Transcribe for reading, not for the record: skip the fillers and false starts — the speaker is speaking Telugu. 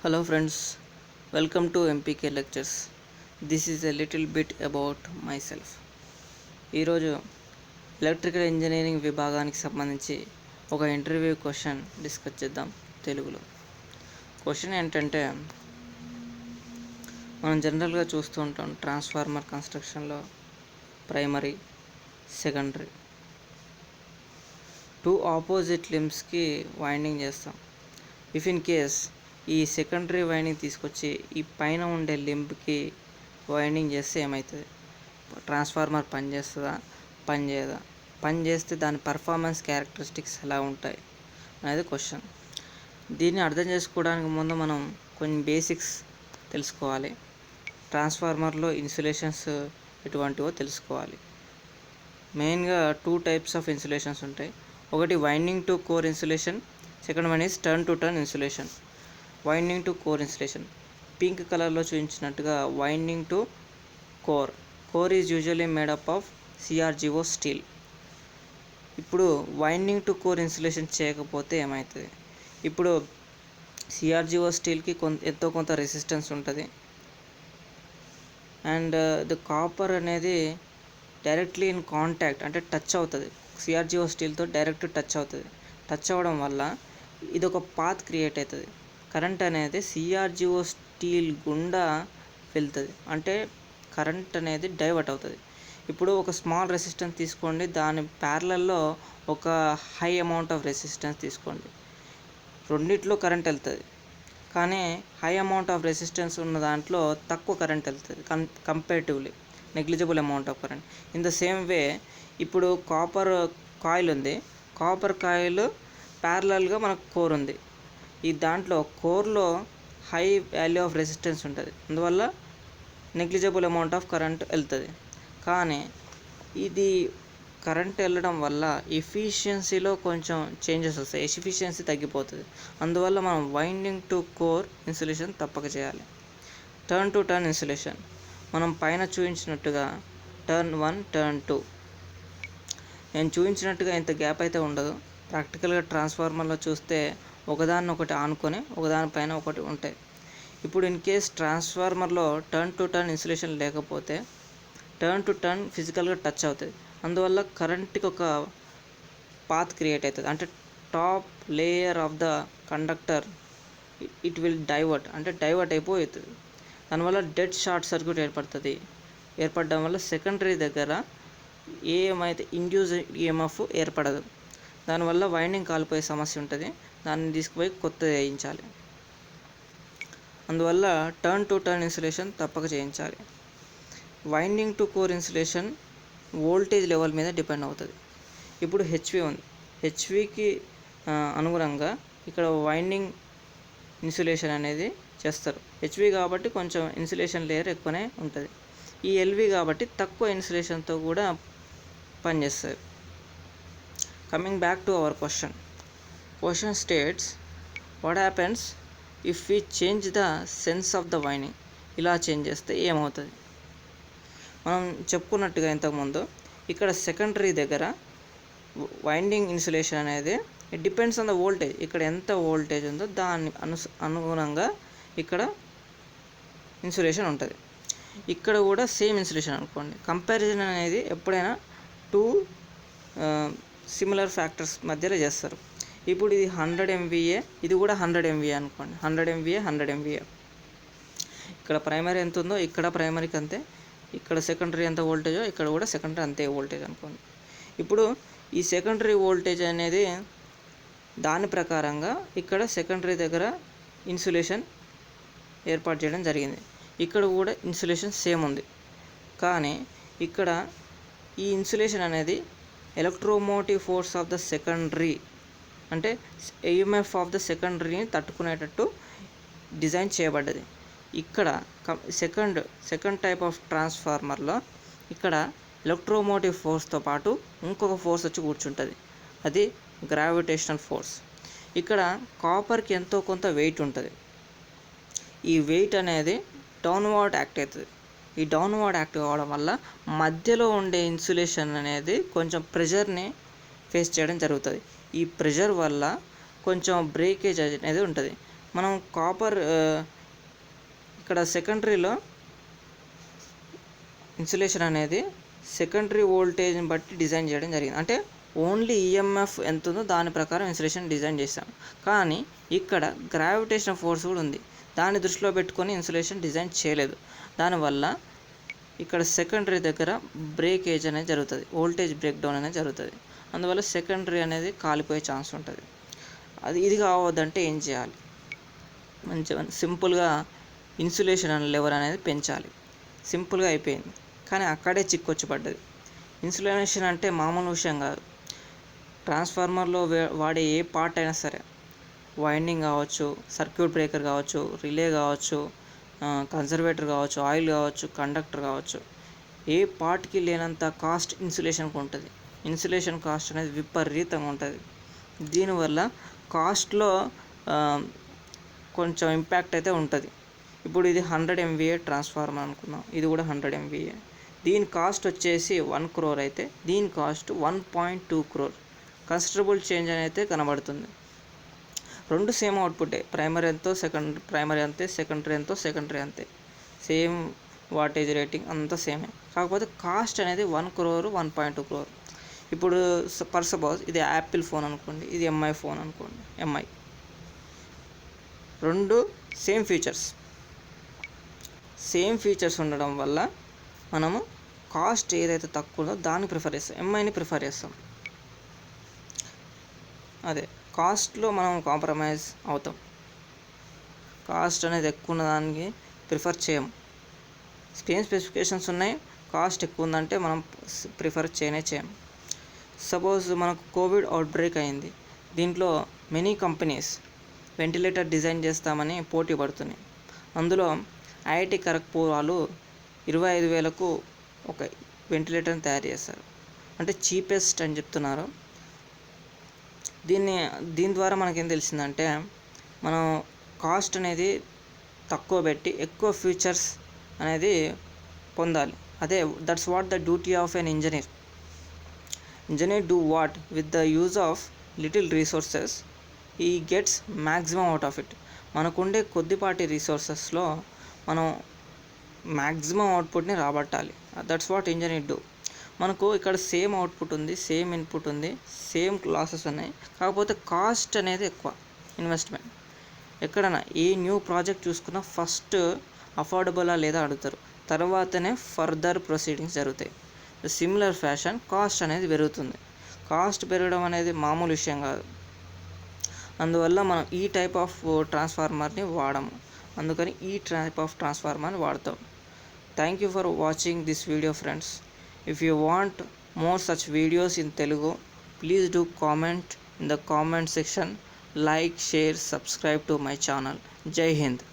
Hello friends, welcome to MPK lectures. This is a little bit about myself. ఈరోజు ఎలక్ట్రికల్ ఇంజనీరింగ్ విభాగానికి సంబంధించి ఒక ఇంటర్వ్యూ క్వశ్చన్ డిస్కస్ చేద్దాం తెలుగులో. క్వశ్చన్ ఏంటంటే, మనం జనరల్గా చూస్తూ ఉంటాం ట్రాన్స్ఫార్మర్ కన్స్ట్రక్షన్లో ప్రైమరీ, సెకండరీ, టూ ఆపోజిట్ లింబ్స్కి వైండింగ్ చేస్తాం. ఇఫ్ ఇన్ కేస్ ఈ సెకండరీ వైండింగ్ తీసుకొచ్చి ఈ పైన ఉండే లింబ్కి వైండింగ్ చేస్తే ఏమవుతుంది? ట్రాన్స్ఫార్మర్ పనిచేస్తుందా, పనిచేయదా? పనిచేస్తే దాని పర్ఫార్మెన్స్ క్యారెక్టరిస్టిక్స్ ఎలా ఉంటాయి అనేది క్వశ్చన్. దీన్ని అర్థం చేసుకోవడానికి ముందు మనం కొన్ని బేసిక్స్ తెలుసుకోవాలి. ట్రాన్స్ఫార్మర్లో ఇన్సులేషన్స్ ఎటువంటివో తెలుసుకోవాలి. మెయిన్గా 2 టైప్స్ ఆఫ్ ఇన్సులేషన్స్ ఉంటాయి. ఒకటి winding to core insulation, second one is turn to turn insulation. Winding to core insulation pink కలర్లో చూపించినట్టుగా winding to core is usually made up of CRGO steel. ఇప్పుడు వైండింగ్ టు కోర్ ఇన్సులేషన్ చేయకపోతే ఏమవుతుంది? ఇప్పుడు CRGO స్టీల్కి ఎంతో కొంత రెసిస్టెన్స్ ఉంటుంది, అండ్ ద కాపర్ అనేది డైరెక్ట్లీ ఇన్ కాంటాక్ట్ అంటే టచ్ అవుతుంది, CRGO స్టీల్తో డైరెక్ట్ టచ్ అవుతుంది. టచ్ అవ్వడం వల్ల ఇది ఒక పాత్ క్రియేట్ అవుతుంది. కరెంట్ అనేది CRGO స్టీల్ గుండా వెళ్తుంది, అంటే కరెంట్ అనేది డైవర్ట్ అవుతుంది. ఇప్పుడు ఒక స్మాల్ రెసిస్టెన్స్ తీసుకోండి, దాని ప్యారలల్లో ఒక హై అమౌంట్ ఆఫ్ రెసిస్టెన్స్ తీసుకోండి. రెండిట్లో కరెంట్ వెళ్తుంది, కానీ హై అమౌంట్ ఆఫ్ రెసిస్టెన్స్ ఉన్న దాంట్లో తక్కువ కరెంట్ వెళ్తుంది, comparatively negligible amount of current. In the same way ఇప్పుడు కాపర్ కాయిల్ ఉంది, కాపర్ కాయిల్ ప్యారలల్గా మనకు కోర్ ఉంది. ఈ దాంట్లో కోర్లో హై వాల్యూ ఆఫ్ రెసిస్టెన్స్ ఉంటుంది, అందువల్ల నెగ్లిజిబుల్ అమౌంట్ ఆఫ్ కరెంట్ వెళ్తుంది. కానీ ఇది కరెంట్ వెళ్ళడం వల్ల ఎఫిషియన్సీలో కొంచెం చేంజెస్ వస్తాయి, ఎఫిషియన్సీ తగ్గిపోతుంది. అందువల్ల మనం వైండింగ్ టు కోర్ ఇన్సులేషన్ తప్పక చేయాలి. టర్న్ టు టర్న్ ఇన్సులేషన్ మనం పైన చూపించినట్టుగా టర్న్ 1, టర్న్ 2. నేను చూపించినట్టుగా ఇంత గ్యాప్ అయితే ఉండదు. ప్రాక్టికల్గా ట్రాన్స్ఫార్మర్లో చూస్తే ఒకదాన్ని ఒకటి ఆనుకొని ఒకదానిపైన ఒకటి ఉంటాయి. ఇప్పుడు ఇన్ కేస్ ట్రాన్స్ఫార్మర్లో టర్న్ టు టర్న్ ఇన్సులేషన్ లేకపోతే టర్న్ టు టర్న్ ఫిజికల్గా టచ్ అవుతుంది, అందువల్ల కరెంట్కి ఒక పాత్ క్రియేట్ అవుతుంది. అంటే top layer of the conductor it will divert, అంటే డైవర్ట్ అయిపోతుంది. దానివల్ల డెడ్ షార్ట్ సర్క్యూట్ ఏర్పడడం వల్ల సెకండరీ దగ్గర ఏమైతే ఇండ్యూస్ EMF ఏర్పడదు, దానివల్ల వైండింగ్ కాలిపోయే సమస్య ఉంటుంది. దాన్ని తీసుకుపోయి కొత్తది వేయించాలి. అందువల్ల టర్న్ టు టర్న్ ఇన్సులేషన్ తప్పక చేయించాలి. Winding to core insulation voltage level మీద డిపెండ్ అవుతుంది. ఇప్పుడు HV ఉంది, HVకి అనుగుణంగా ఇక్కడ వైండింగ్ ఇన్సులేషన్ అనేది చేస్తారు. HV కాబట్టి కొంచెం ఇన్సులేషన్ లేయర్ ఎక్కువనే ఉంటుంది. ఈ LV కాబట్టి తక్కువ ఇన్సులేషన్తో కూడా పనిచేస్తుంది. Coming back to our question states, what happens if we change the sense of the winding? ఇలా చేంజ్ చేస్తే ఏమవుతుంది? మనం చెప్పుకున్నట్టుగా ఇంతకుముందు ఇక్కడ సెకండరీ దగ్గర వైండింగ్ ఇన్సులేషన్ అనేది it depends on the voltage. ఇక్కడ ఎంత వోల్టేజ్ ఉందో దాన్ని అనుగుణంగా ఇక్కడ ఇన్సులేషన్ ఉంటుంది. ఇక్కడ కూడా సేమ్ ఇన్సులేషన్ అనుకోండి. కంపారిజన్ అనేది ఎప్పుడైనా 2 సిమిలర్ ఫ్యాక్టర్స్ మధ్యలో చేస్తారు. ఇప్పుడు ఇది 100 MVA, ఇది కూడా 100 MVA అనుకోండి. 100 MVA 100 MVA. ఇక్కడ ప్రైమరీ ఎంత ఉందో ఇక్కడ ప్రైమరీకి అంతే, ఇక్కడ సెకండరీ ఎంత వోల్టేజో ఇక్కడ కూడా సెకండరీ అంతే వోల్టేజ్ అనుకోండి. ఇప్పుడు ఈ సెకండరీ వోల్టేజ్ అనేది దాని ప్రకారంగా ఇక్కడ సెకండరీ దగ్గర ఇన్సులేషన్ ఏర్పాటు చేయడం జరిగింది. ఇక్కడ కూడా ఇన్సులేషన్ సేమ్ ఉంది, కానీ ఇక్కడ ఈ ఇన్సులేషన్ అనేది electromotive force of the secondary అంటే EMF ఆఫ్ ద సెకండరీని తట్టుకునేటట్టు డిజైన్ చేయబడ్డది. ఇక్కడ సెకండ్ టైప్ ఆఫ్ ట్రాన్స్ఫార్మర్లో ఇక్కడ ఎలక్ట్రోమోటివ్ ఫోర్స్తో పాటు ఇంకొక ఫోర్స్ వచ్చి కూర్చుంటుంది, అది గ్రావిటేషనల్ ఫోర్స్. ఇక్కడ కాపర్కి ఎంతో కొంత వెయిట్ ఉంటుంది. ఈ వెయిట్ అనేది డౌన్వర్డ్ యాక్ట్ అవుతుంది. ఈ డౌన్వర్డ్ యాక్ట్ అవ్వడం వల్ల మధ్యలో ఉండే ఇన్సులేషన్ అనేది కొంచెం ప్రెషర్ని ఫేస్ చేయడం జరుగుతుంది. ఈ ప్రెషర్ వల్ల కొంచెం బ్రేకేజ్ అనేది ఉంటుంది. మనం కాపర్ ఇక్కడ సెకండరీలో ఇన్సులేషన్ అనేది సెకండరీ వోల్టేజ్ని బట్టి డిజైన్ చేయడం జరిగింది. అంటే ఓన్లీ ఈఎంఎఫ్ ఎంత ఉందో దాని ప్రకారం ఇన్సులేషన్ డిజైన్ చేస్తాం. కానీ ఇక్కడ గ్రావిటేషన్ ఫోర్స్ కూడా ఉంది, దాన్ని దృష్టిలో పెట్టుకొని ఇన్సులేషన్ డిజైన్ చేయలేదు. దానివల్ల ఇక్కడ సెకండరీ దగ్గర బ్రేకేజ్ అనేది జరుగుతుంది, వోల్టేజ్ బ్రేక్ డౌన్ అనేది జరుగుతుంది. అందువల్ల సెకండరీ అనేది కాలిపోయే ఛాన్స్ ఉంటుంది. ఇది కావద్దంటే ఏం చేయాలి? మంచిగా సింపుల్గా ఇన్సులేషన్ లెవెల్ అనేది పెంచాలి. సింపుల్గా అయిపోయింది, కానీ అక్కడే చిక్కొచ్చి పడ్డది. ఇన్సులేషన్ అంటే మామూలు విషయం కాదు. ట్రాన్స్ఫార్మర్లో వాడే ఏ పార్ట్ అయినా సరే, వైండింగ్ కావచ్చు, సర్క్యూట్ బ్రేకర్ కావచ్చు, రిలే కావచ్చు, కన్సర్వేటర్ కావచ్చు, ఆయిల్ కావచ్చు, కండక్టర్ కావచ్చు, ఏ పార్ట్కి లేనంత కాస్ట్ ఇన్సులేషన్కి ఉంటుంది. ఇన్సులేషన్ కాస్ట్ అనేది విపరీతంగా ఉంటుంది. దీనివల్ల కాస్ట్లో కొంచెం ఇంపాక్ట్ అయితే ఉంటుంది. ఇప్పుడు ఇది 100 MVA ట్రాన్స్ఫార్మర్ అనుకుందాం, ఇది కూడా 100 MVA. దీని కాస్ట్ వచ్చేసి 1 crore అయితే దీని కాస్ట్ 1.2 crore. కన్సిడరబుల్ చేంజ్ అయితే కనబడుతుంది. రెండు సేమ్ అవుట్పుట్టే, ప్రైమరీ ఎంతో ప్రైమరీ అంతే, సెకండరీ ఎంతో సెకండరీ అంతే, సేమ్ వాటేజ్ రేటింగ్ అంతా సేమే. కాకపోతే కాస్ట్ అనేది 1 crore 1.2 crore. ఇప్పుడు ఫర్ సపోజ్ ఇది యాపిల్ ఫోన్ అనుకోండి, ఇది ఎంఐ ఫోన్ అనుకోండి. ఎంఐ రెండు సేమ్ ఫీచర్స్ ఉండడం వల్ల మనము కాస్ట్ ఏదైతే తక్కువ ఉందో దాన్ని ప్రిఫర్ చేస్తాం, ఎంఐని ప్రిఫర్ చేస్తాం. అదే కాస్ట్లో మనం కాంప్రమైజ్ అవుతాం. కాస్ట్ అనేది ఎక్కువ ఉన్న దానికి ప్రిఫర్ చేయం. సేమ్ స్పెసిఫికేషన్స్ ఉన్నాయి, కాస్ట్ ఎక్కువ ఉందంటే మనం ప్రిఫర్ చేయం. సపోజ్ మనకు కోవిడ్ అవుట్బ్రేక్ అయింది. దీంట్లో మెనీ కంపెనీస్ వెంటిలేటర్ డిజైన్ చేస్తామని పోటీ పడుతున్నాయి. అందులో ఐఐటి ఖరగ్పూర్ వాళ్ళు 25,000కు ఒక వెంటిలేటర్ని తయారు చేస్తారు. అంటే చీపెస్ట్ అని చెప్తున్నారు. దీని ద్వారా మనకేం తెలిసిందంటే, మనం కాస్ట్ అనేది తక్కువ పెట్టి ఎక్కువ ఫీచర్స్ అనేది పొందాలి. అదే that's what the duty of N engineer. Do what with the use of little resources he gets maximum out of it. మనకుండే కొద్దిపాటి రిసోర్సెస్లో మనం మ్యాక్సిమం అవుట్పుట్ని రాబట్టాలి. That's what engineer do. మనకు ఇక్కడ సేమ్ అవుట్పుట్ ఉంది, సేమ్ ఇన్పుట్ ఉంది, సేమ్ లాసెస్ ఉన్నాయి. కాకపోతే కాస్ట్ అనేది ఎక్కువ ఇన్వెస్ట్మెంట్. ఎక్కడైనా ఏ న్యూ ప్రాజెక్ట్ చూసుకున్నా ఫస్ట్ అఫోర్డబులా లేదా అడుగుతారు, తర్వాతనే ఫర్దర్ ప్రొసీడింగ్స్ జరుగుతాయి. సిమిలర్ ఫ్యాషన్ కాస్ట్ అనేది పెరుగుతుంది. కాస్ట్ పెరగడం అనేది మామూలు విషయం కాదు. అందువల్ల మనం ఈ టైప్ ఆఫ్ ట్రాన్స్ఫార్మర్ని వాడము, అందుకని ఈ టైప్ ఆఫ్ ట్రాన్స్ఫార్మర్ని వాడతాం. Thank you for watching this video friends. If you want more such videos in Telugu, please do comment in the comment section. Like, share, subscribe to my channel. జై హింద్.